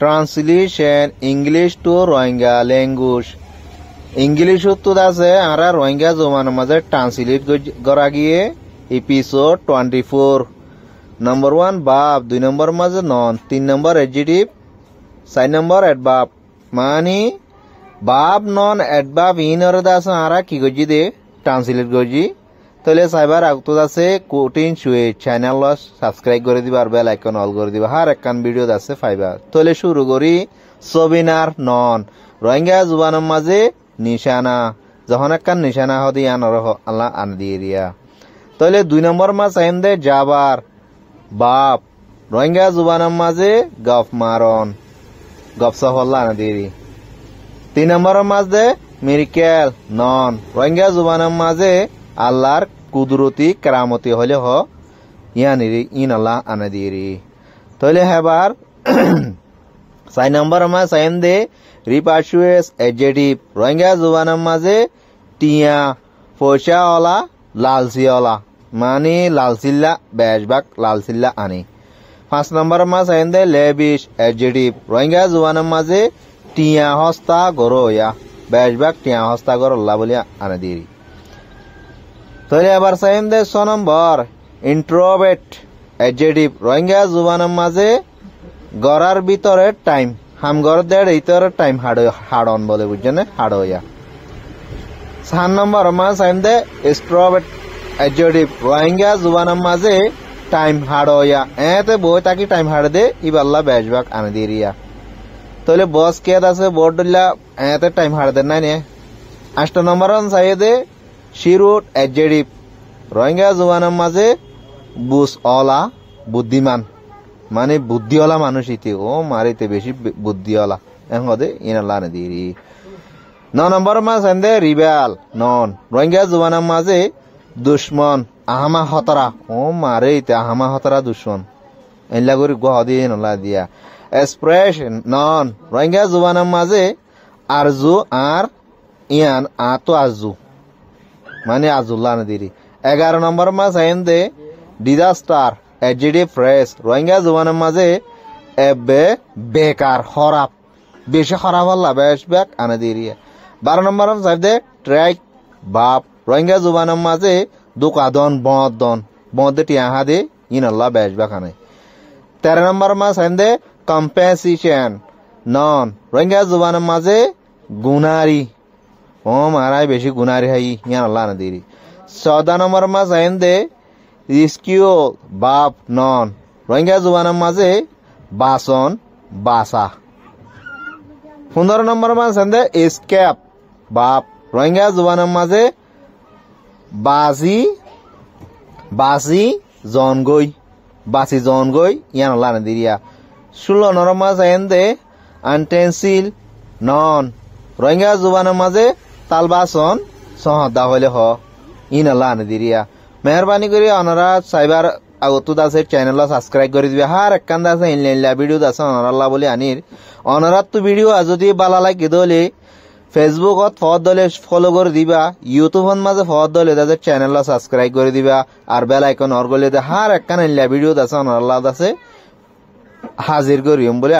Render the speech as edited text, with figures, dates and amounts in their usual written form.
translation English to Rohingya language English তো আছে আর রোহিঙ্গা জমানের মাঝে ট্রান্সলেট করা গিয়ে এপিসোড 24 নম্বর 1 বাপ 2 নম্বর মাঝে নন 3 নম্বর এডজেক্টিভ 4 নম্বর অ্যাডভার্ব মানে বাপ নন অ্যাডভার্ব ইনরে আছে আর কি গজি দে ট্রান্সলেট গজি তাহলে সাইবার আগতো আছে কোটিন শুয়ে চ্যানেল সাবস্ক্রাইব করে দিবা আর বেল আইকন অল করে দিবা আর একখান ভিডিও আছে ফাইবার তাহলে শুরু করি সবিনার নন রোহিঙ্গা জুবানের মাঝে নিশানা যখন একখান নিশানা হদি আনর আল্লাহ আন দিয়ে দিয়া তাহলে 2 নম্বর মাস আইন দে যাবার বাপ রোহিঙ্গা জুবানের মাঝে গফ মারন গফ সহল্লা আন দিয়ে 3 নম্বর মাস দে মিরিকেল নন রোহিঙ্গা জুবানের মাঝে আল্লাহর কুদরতি কেরামতি হলে হ ইয়ানিরি ইন আল্লাহ আনা দিয়েরি তাহলে হেবার 4 নম্বর মাস আইন দে রিপার্সুয়েস এডজেক্টিভ রোহিঙ্গা জুবানের মাঝে টিয়া পয়সাওয়ালা লালসিওয়ালা মানে লালসিল্লা বেশবাক লালসিল্লা আনি 5 নম্বর মাস আইন দে লেবিশ এডজেক্টিভ রোহিঙ্গা জুবানের মাঝে টিয়া হস্তা গরোয়া বেশবাক টিয়া হস্তা গরল্লা বলে আনা দিয়েরি তাহলে এবার সাইন দে 6 নম্বর ইন্ট্রোভেট এডজেক্টিভ রোহিঙ্গা জুবানের মাঝে গড়ার ভিতরে টাইম হামগর দেড় ভিতরে টাইম হাড়ন বলে বুঝছেন হাড়ইয়া 7 নম্বর মাস সাইন দে এক্সট্রোভেট এডজেক্টিভ রোহিঙ্গা জুবানের মাঝে টাইম হাড়ইয়া এতে বই তাকি টাইম হাড় দে ইবাল্লা বেশবাক আনে দিরিয়া তাহলে বস কেদ আছে বোর্ডলা এতে টাইম হাড় দেন নাই নে 8 নম্বর সাইয়ে দে শিরুট এডজেক্টিভ রোহিঙ্গা জুবানের মাঝে বুস অলা বুদ্ধিমান মানে বুদ্ধিওয়ালা মানুষ ইতি ও মারিতে বেশি বুদ্ধিওয়ালা এহদে ইনালা না দিরি 9 নম্বর মাস এন্দে রিবেল নন রোহিঙ্গা জুবানের মাঝে দুশ্মন আহামা হতরা ও মারে ইতে আহামা হতরা দুশ্মন এলা করে গহদি ইনালা দিয়া এক্সপ্রেশন নন রোহিঙ্গা জুবানের মাঝে আরজু আর ইয়ান আতো আজু মানে আজুল্লাহ নদীরি 11 নম্বর মাস আইন দে ডিজাস্টার এডজেক্টিভ ফ্রেজ রোহিঙ্গা জুবানের মাঝে এবে বেকার খরাব বেশি খরাব হল্লা বেশবাক আনে দিরিয়া 12 নম্বর সাইড দে ট্রাইক বাপ রোহিঙ্গা জুবানের মাঝে দুকাদন বদে টিয়াহা দে ইনাল্লাহ বেশবাক আনে 13 নম্বর মাস আইন দে কম্পেনসেশন নন রোহিঙ্গা জুবানের মাঝে গুনারি ও মারাই বেশি গুনারি হাই ইয়ান আল্লাহ না দিরি 14 নম্বর মাস আইন দে রিস্কিউ বাপ নন রোহিঙ্গা জুবানের মাঝে বাসন বাসা 15 নম্বর মাস আইন দে এসকেপ বাপ রোহিঙ্গা জুবানের মাঝে বাসি জনগই ইয়ান আল্লাহ না দিরিয়া 16 নম্বর মাস আইন দে আনটেন্সিল নন রোহিঙ্গা জুবানের মাঝে তালবাসন সহদা হইলে হ ইনাল্লাহ আনে দিরিয়া মেহরবানি করে অনারা সাইবার আগত আছে চ্যানেল সাবস্ক্রাইব করে দিবে হার একখান আছে ইনলাইনলা ভিডিও আছে অনারাল্লাহ বলে আনির অনারাত তো ভিডিও যদি বালা লাগে দলে ফেসবুকত ফদ দলে ফলো করে দিবা ইউটিউবত মাঝে ফদ দলে তাদের চ্যানেল সাবস্ক্রাইব করে দিবা আর বেল আইকন অর গলে হার একখান ইনলা ভিডিও আছে অনারাল্লাহ আছে হাজির করিম বলে